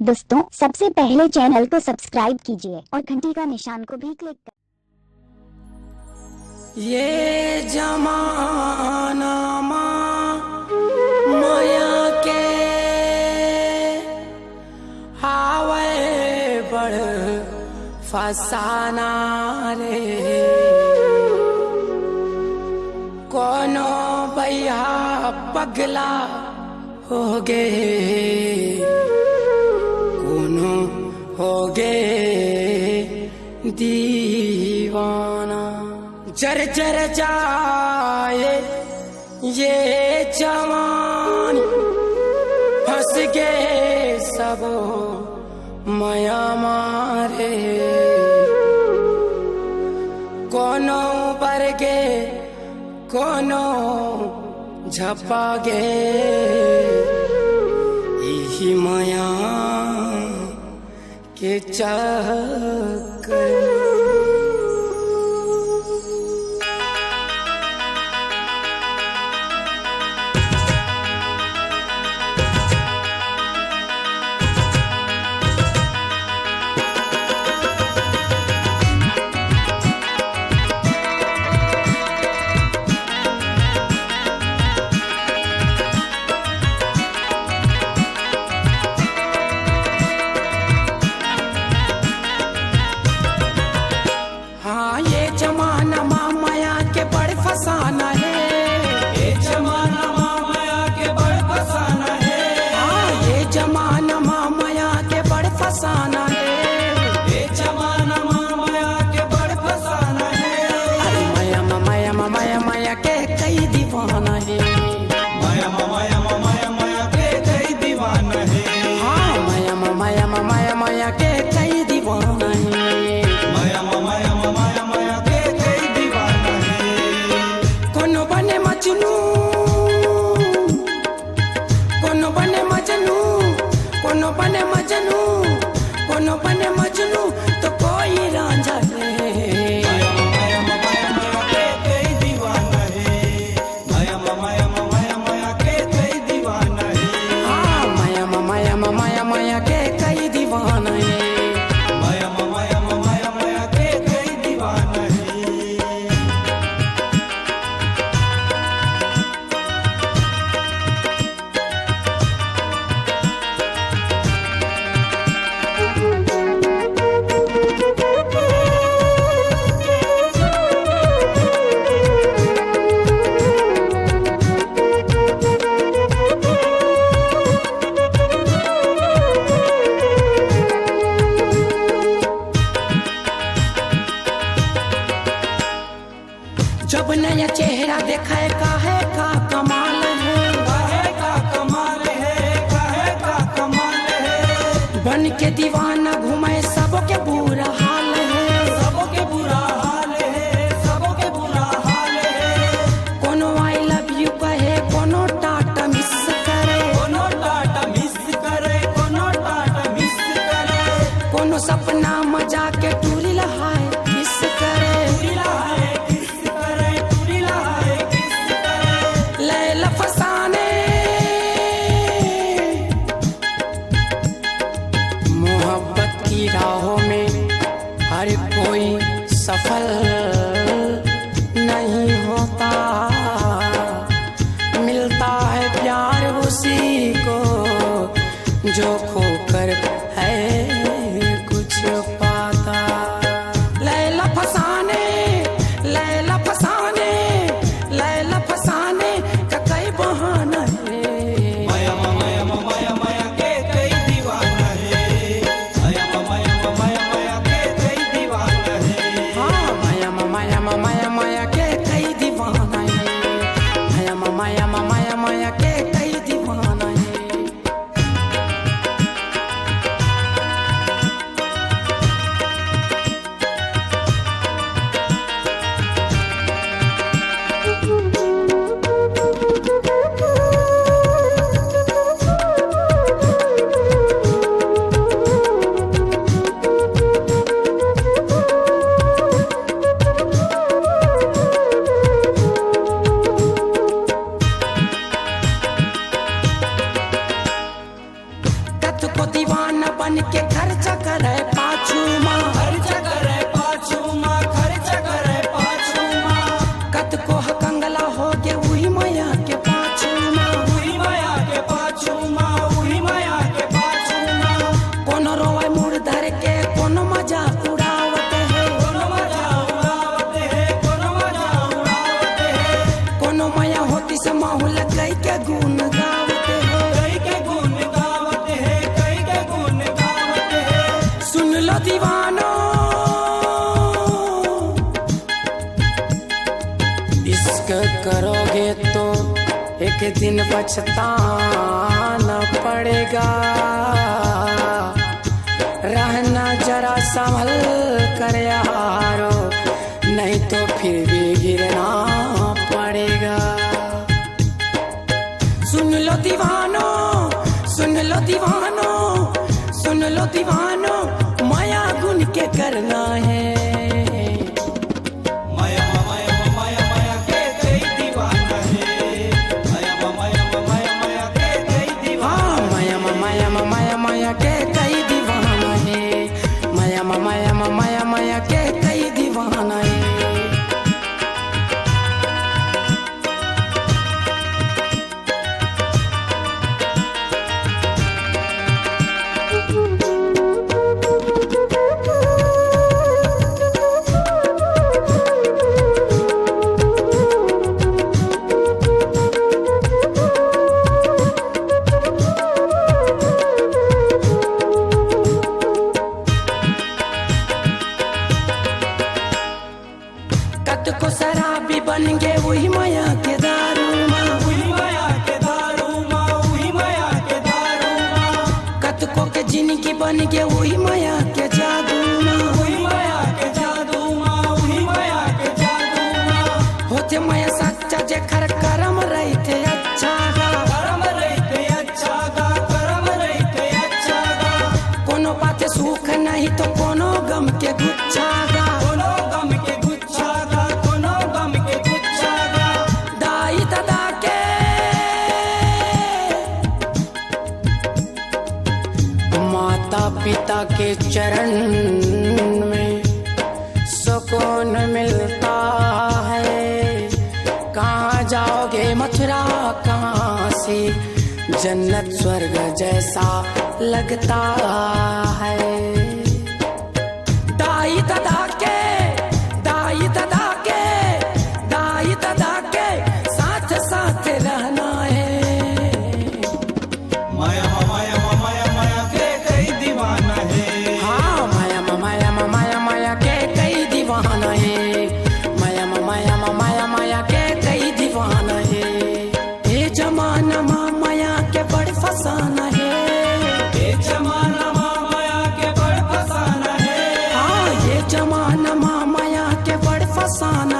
दोस्तों, सबसे पहले चैनल को सब्सक्राइब कीजिए और घंटी का निशान को भी क्लिक कर। ये जमाना माया के हावे बड़ फसाना रे, कोनो भैया पगला हो गे, कोनो हो गे दीवाना। जर जर जाए ये जवान, फंस गए सब माया मारे, कोनो बर गे कोनो झपा गे, यही माया के चक्कर। जमाना माया के बड़ फसाना है, ये जमाना माया के बड़ फसाना है। हाँ, ये जमाना माया के बड़ फसाना है, ये जमाना माया के बड़ फसाना है। अरे माया माया माया माया के कई दीवाना है, माया माया माया माया के कई दीवाना है। हाँ, माया माया माया माया के कई दीवाना है, माया माया माया माया के कोनो बने मजनू, कोनो बने मजनू, कोनो बने मजनू, कोनो बने मजनू तो कोई रांझा है। माया माया माया माया के कई दीवाना है, माया माया माया माया के कई दीवाना है। हाँ, माया माया माया माया के कई दीवाना है, माया माया माया माया के कई दीवाना है। जब नया चेहरा देखा है काहे का कमाल है, काहे का कमाल है, काहे का कमाल है। बन के दीवाना घूमे सबके बुरा हाल है, सबके बुरा हाल है, सबके बुरा हाल है। कोनो आई लव यू कहे, कोनो टाटा मिस करे, कोनो टाटा मिस करे, कोनो टाटा मिस करे। कोनो सपना मजा के टूरी लहाए किस करे, टूरी लहाए फसाने। मोहब्बत की राहों में हर कोई सफल नहीं होता, मिलता है प्यार उसी को जो खोकर है कुछ पाता। लैला फसाने, लैला फसाने, लैला फसाने का कई बहाना है। माया माया माया माया के कई दीवाना है, माया माया माया माया के कई दीवाना है। हाँ, माया माया माया माया के कई दीवाना है, माया माया माया माया के कई दीवाना है। इश्क करोगे तो एक दिन पछताना पड़ेगा। रहना जरा संभल कर यारो, नहीं तो फिर भी गिरना पड़ेगा। सुन लो दीवानो, सुन लो दीवानो, सुन लो दीवानो, माया गुन के करना है। माया माया माया माया के कई दीवाना है। माया माया माया माया के कई दीवाना। माया माया माया माया के कई दीवाना है। माया माया माया माया के कई दीवाना है। कत को शराबी बन गए वही माया के दारू माँ। वही माया के दारू माँ, वही माया के दारू माँ। कत को के जिंदगी बन गए वही माया के जादू माँ। वही माया के जादू माँ, वही माया के जादू माँ। होते माया सच्चा जे खर करम रही थे अच्छा गा। करम रहते अच्छा गा, करम रहते अच्छा गा। कोनो बात सुख नहीं तो कोनो गम के गुच्छा गा। कोनो गम के गुच्छा गा, कोनो गम के गुच्छा गा। दाई दादा के माता पिता के चरण में सुकून मिलता है। कहाँ जाओगे मथुरा कहाँ से, जन्नत स्वर्ग जैसा लगता है। दाई दादा के, दाई दादा के, दाई दादा के साथ साथ रहना है। माया माया माया माया के कई दीवाना है। हाँ माया माया माया माया के कई दीवाना है। माया माया माया माया के कई दीवाना है। ये जमाना माया के बड़ फसाना है। ये जमाना माया के बड़ फसाना है। हाँ ये जमाना माया के बड़ फसाना